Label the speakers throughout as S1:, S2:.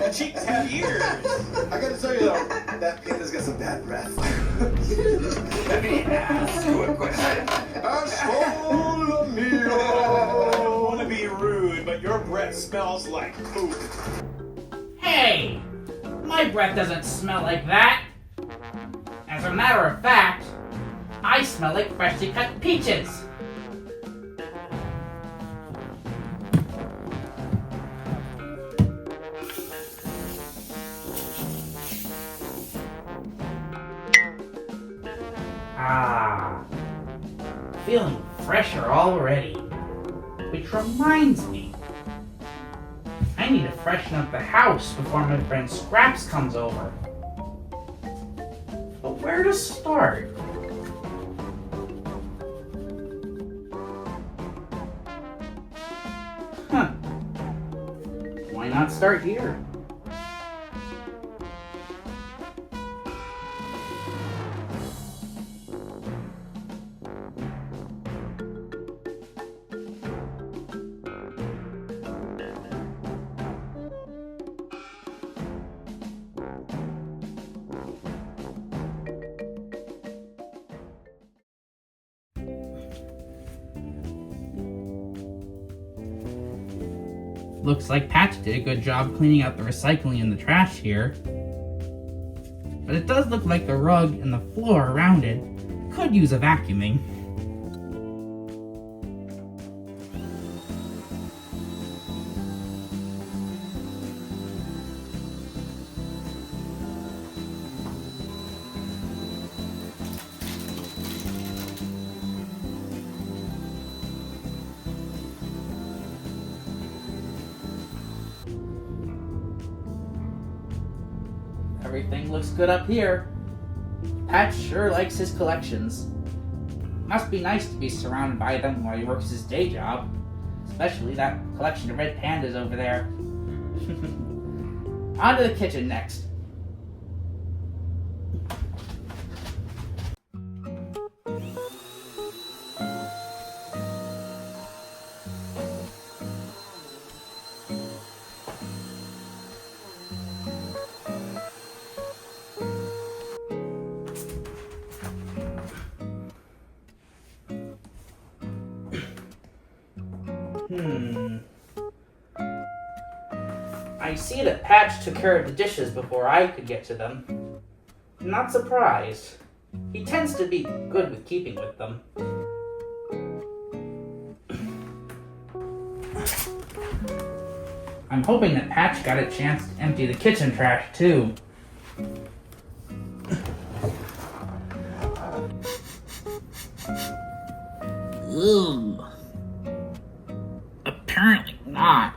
S1: The cheeks have ears.
S2: I gotta tell you though, that panda's got some bad breath.
S1: Let me ask you a question.
S2: Asshole mio.
S1: I don't want to be rude, but your breath smells like poop.
S3: Hey! My breath doesn't smell like that. As a matter of fact, I smell like freshly cut peaches. Ah, feeling fresher already. Which reminds me, I need to freshen up the house before my friend Scraps comes over. But where to start? Huh. Why not start here? Looks like Patch did a good job cleaning out the recycling and the trash here. But it does look like the rug and the floor around it could use a vacuuming. Everything looks good up here. Patch sure likes his collections. Must be nice to be surrounded by them while he works his day job. Especially that collection of red pandas over there. On to the kitchen next. I see that Patch took care of the dishes before I could get to them. I'm not surprised. He tends to be good with keeping with them. I'm hoping that Patch got a chance to empty the kitchen trash too. Ugh. Apparently not.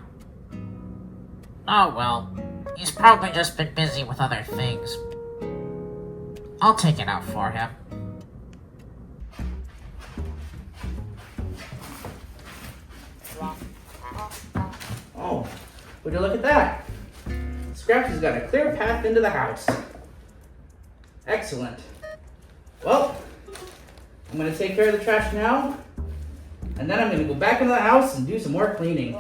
S4: Oh well, he's probably just been busy with other things. I'll take it out for him.
S3: Oh, would you look at that? Scraps has got a clear path into the house. Excellent. Well, I'm going to take care of the trash now, and then I'm going to go back into the house and do some more cleaning.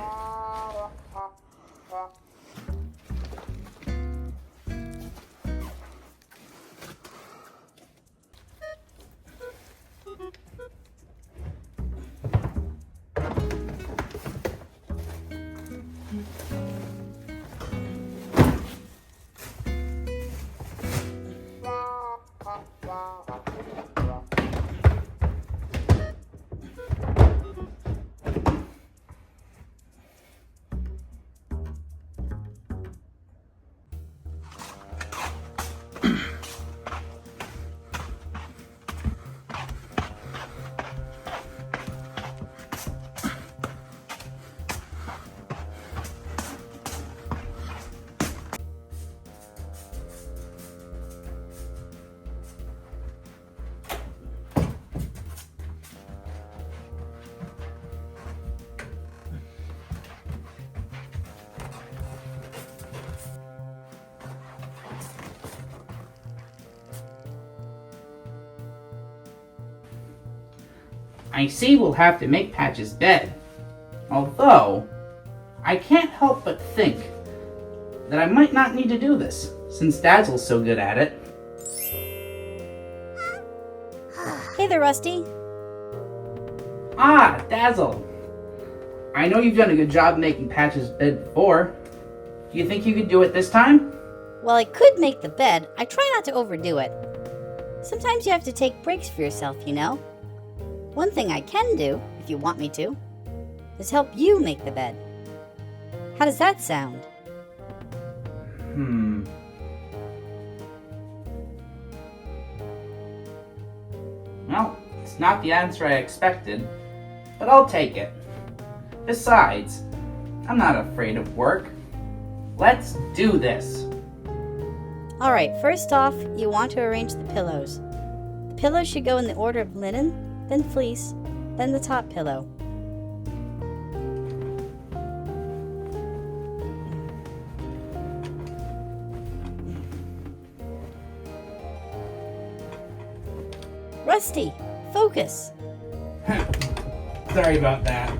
S3: I see we'll have to make Patch's bed. Although, I can't help but think, that I might not need to do this, since Dazzle's so good at it.
S5: Hey there, Rusty.
S3: Ah, Dazzle! I know you've done a good job making Patch's bed before. Do you think you could do it this time?
S5: Well, I could make the bed. I try not to overdo it. Sometimes you have to take breaks for yourself, you know? One thing I can do, if you want me to, is help you make the bed. How does that sound?
S3: Well, it's not the answer I expected, but I'll take it. Besides, I'm not afraid of work. Let's do this.
S5: Alright, first off, you want to arrange the pillows. The pillows should go in the order of linen, then fleece, then the top pillow. Rusty, focus!
S3: Sorry about that.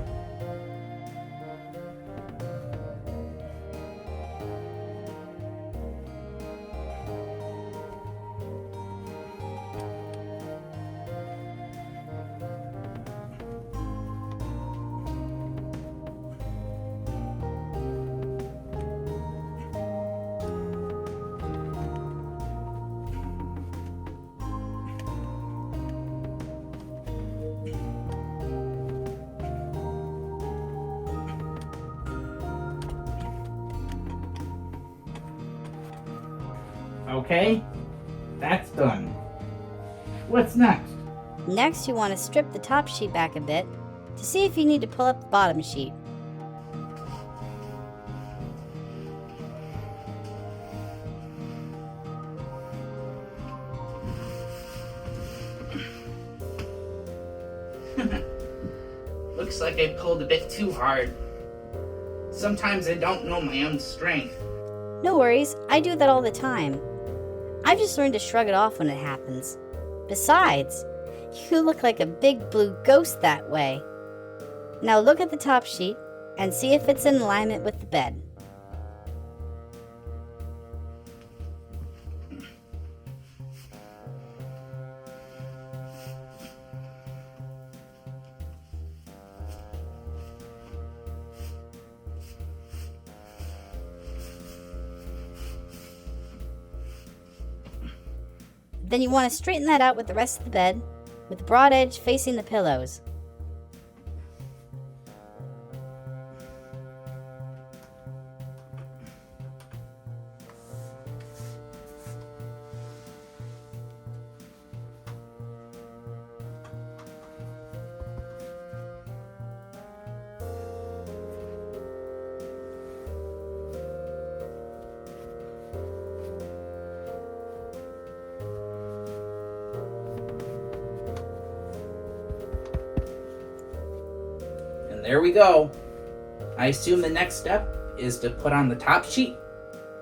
S3: Okay, that's done. What's next?
S5: Next, you want to strip the top sheet back a bit to see if you need to pull up the bottom sheet.
S3: Looks like I pulled a bit too hard. Sometimes I don't know my own strength.
S5: No worries, I do that all the time. I've just learned to shrug it off when it happens. Besides, you look like a big blue ghost that way. Now look at the top sheet and see if it's in alignment with the bed. Then you want to straighten that out with the rest of the bed, with the broad edge facing the pillows.
S3: And there we go. I assume the next step is to put on the top sheet?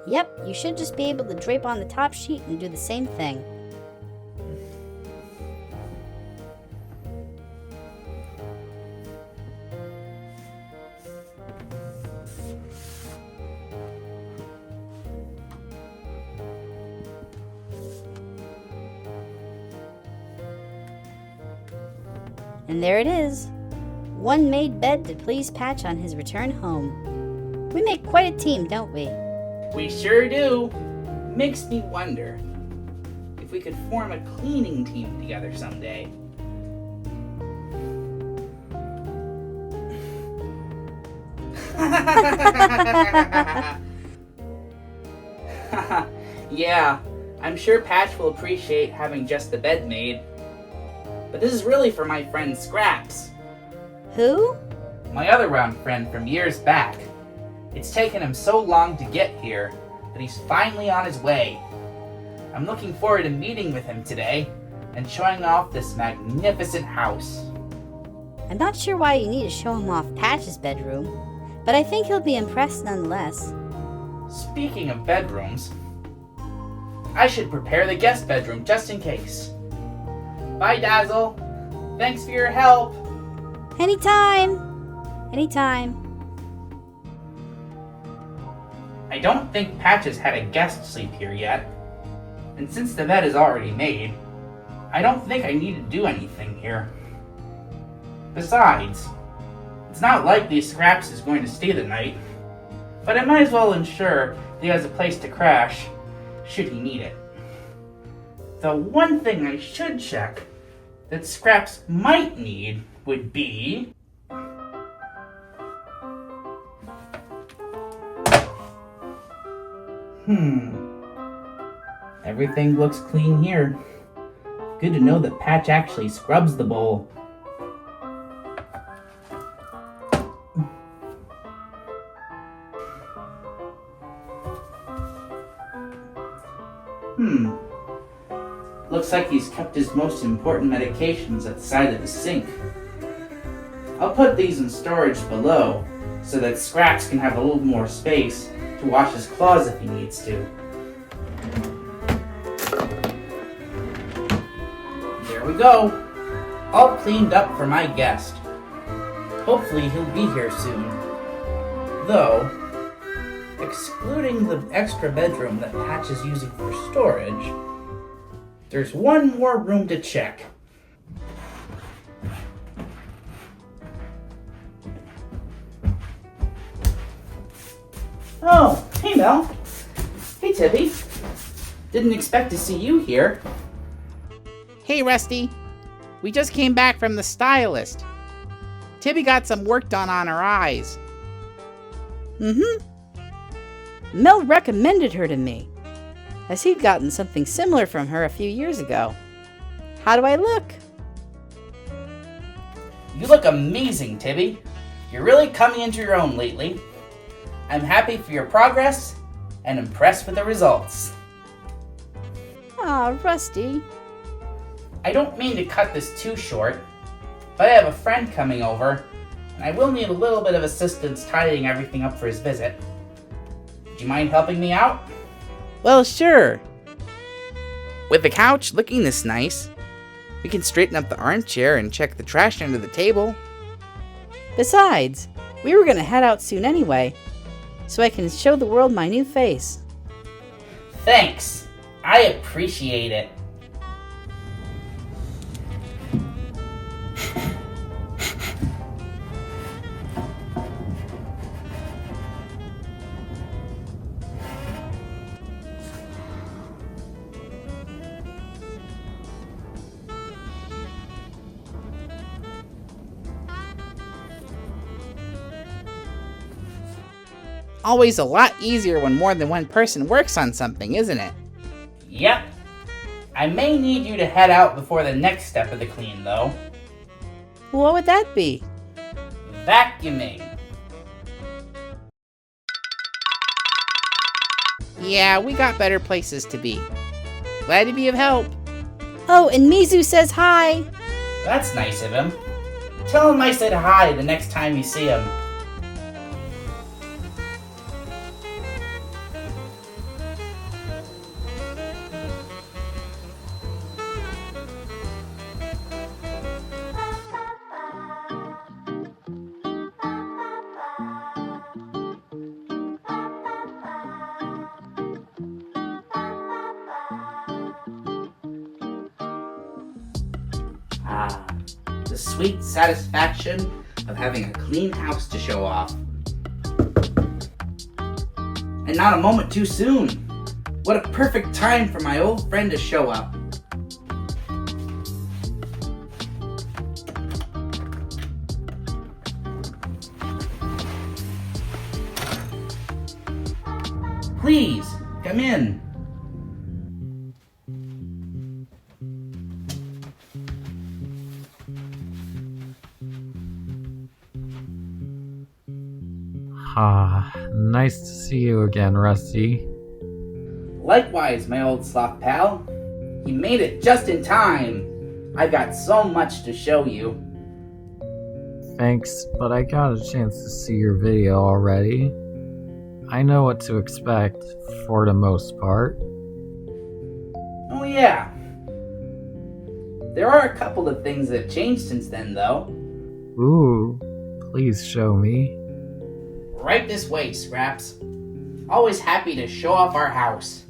S5: Yep, you should just be able to drape on the top sheet and do the same thing. And there it is. One made bed to please Patch on his return home. We make quite a team, don't we?
S3: We sure do. Makes me wonder if we could form a cleaning team together someday. Yeah, I'm sure Patch will appreciate having just the bed made. But this is really for my friend Scraps.
S5: Who?
S3: My other round friend from years back. It's taken him so long to get here, but he's finally on his way. I'm looking forward to meeting with him today and showing off this magnificent house.
S5: I'm not sure why you need to show him off Patch's bedroom, but I think he'll be impressed nonetheless.
S3: Speaking of bedrooms, I should prepare the guest bedroom just in case. Bye, Dazzle. Thanks for your help.
S5: Anytime! Anytime.
S3: I don't think Patch has had a guest sleep here yet. And since the bed is already made, I don't think I need to do anything here. Besides, it's not likely Scraps is going to stay the night, but I might as well ensure he has a place to crash, should he need it. The one thing I should check that Scraps might need would be... Everything looks clean here. Good to know that Patch actually scrubs the bowl. Looks like he's kept his most important medications at the side of the sink. I'll put these in storage below, so that Scraps can have a little more space to wash his claws if he needs to. There we go. All cleaned up for my guest. Hopefully he'll be here soon. Though, excluding the extra bedroom that Patch is using for storage, there's one more room to check. Oh, hey Mel. Hey Tibby. Didn't expect to see you here.
S6: Hey, Rusty. We just came back from the stylist. Tibby got some work done on her eyes.
S5: Mel recommended her to me, as he'd gotten something similar from her a few years ago. How do I look?
S3: You look amazing, Tibby. You're really coming into your own lately. I'm happy for your progress and impressed with the results.
S5: Ah, Rusty.
S3: I don't mean to cut this too short, but I have a friend coming over, and I will need a little bit of assistance tidying everything up for his visit. Do you mind helping me out?
S6: Well, sure. With the couch looking this nice, we can straighten up the armchair and check the trash under the table.
S5: Besides, we were gonna head out soon anyway, so I can show the world my new face.
S3: Thanks. I appreciate it.
S6: Always a lot easier when more than one person works on something, isn't it?
S3: Yep. I may need you to head out before the next step of the clean, though.
S5: What would that be?
S3: Vacuuming.
S6: Yeah, we got better places to be. Glad to be of help.
S5: Oh, and Mizu says hi.
S3: That's nice of him. Tell him I said hi the next time you see him. The sweet satisfaction of having a clean house to show off. And not a moment too soon. What a perfect time for my old friend to show up. Please, come in.
S7: Nice to see you again, Rusty.
S3: Likewise, my old sloth pal. You made it just in time. I've got so much to show you.
S7: Thanks, but I got a chance to see your video already. I know what to expect, for the most part.
S3: Oh yeah. There are a couple of things that have changed since then, though.
S7: Ooh, please show me.
S3: Right this way, Scraps. Always happy to show off our house.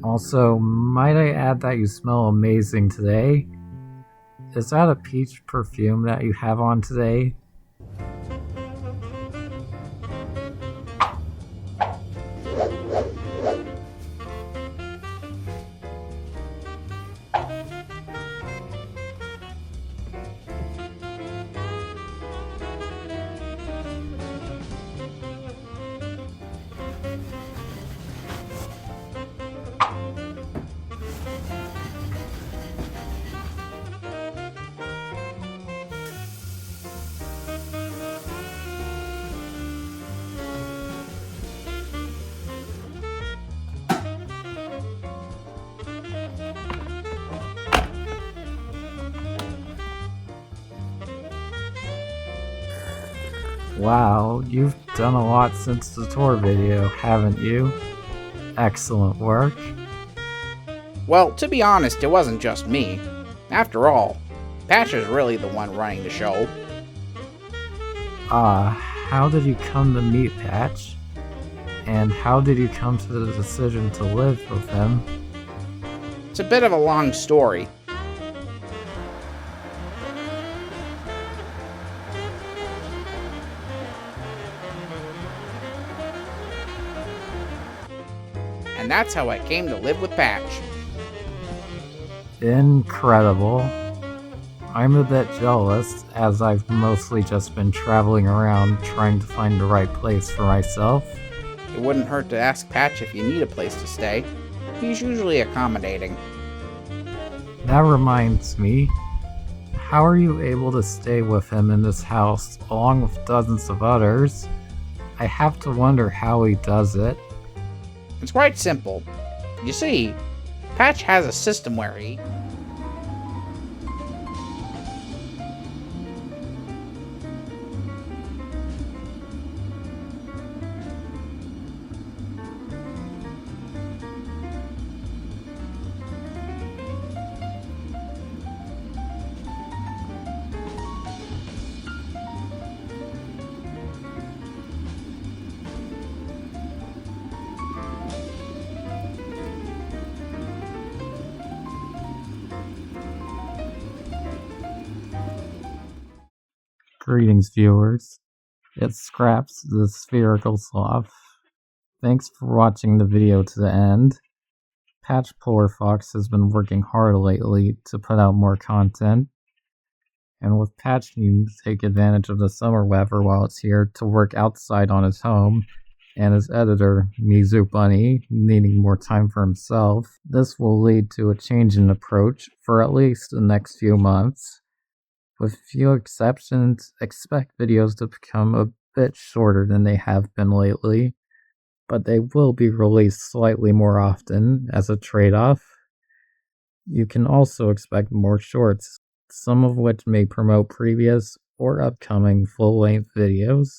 S7: Also, might I add that you smell amazing today? Is that a peach perfume that you have on today? Wow, you've done a lot since the tour video, haven't you? Excellent work.
S6: Well, to be honest, it wasn't just me. After all, Patch is really the one running the show.
S7: How did you come to meet Patch? And how did you come to the decision to live with him?
S6: It's a bit of a long story. And that's how I came to live with Patch.
S7: Incredible. I'm a bit jealous, as I've mostly just been traveling around trying to find the right place for myself.
S6: It wouldn't hurt to ask Patch if you need a place to stay. He's usually accommodating.
S7: That reminds me, how are you able to stay with him in this house along with dozens of others? I have to wonder how he does it.
S6: It's quite simple. You see, Patch has a system where he...
S7: Greetings, viewers. It's Scraps the Spherical Sloth. Thanks for watching the video to the end. Patch Polarfox has been working hard lately to put out more content, and with Patch needing to take advantage of the summer weather while it's here to work outside on his home, and his editor, Mizu Bunny, needing more time for himself, this will lead to a change in approach for at least the next few months. With few exceptions, expect videos to become a bit shorter than they have been lately, but they will be released slightly more often as a trade-off. You can also expect more shorts, some of which may promote previous or upcoming full-length videos.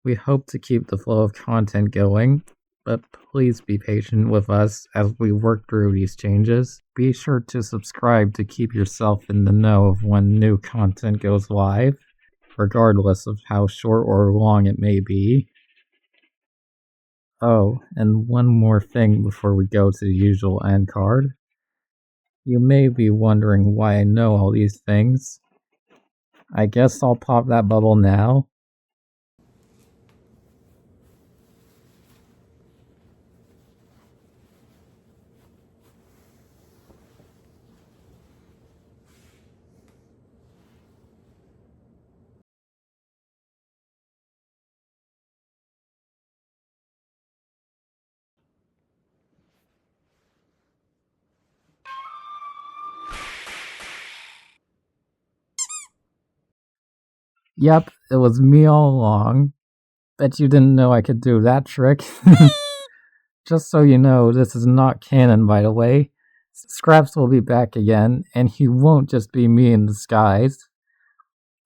S7: We hope to keep the flow of content going, but please be patient with us as we work through these changes. Be sure to subscribe to keep yourself in the know of when new content goes live, regardless of how short or long it may be. Oh, and one more thing before we go to the usual end card. You may be wondering why I know all these things. I guess I'll pop that bubble now. Yep, it was me all along. Bet you didn't know I could do that trick. Just so you know, this is not canon, by the way. Scraps will be back again, and he won't just be me in disguise.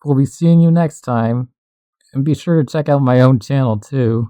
S7: We'll be seeing you next time, and be sure to check out my own channel too.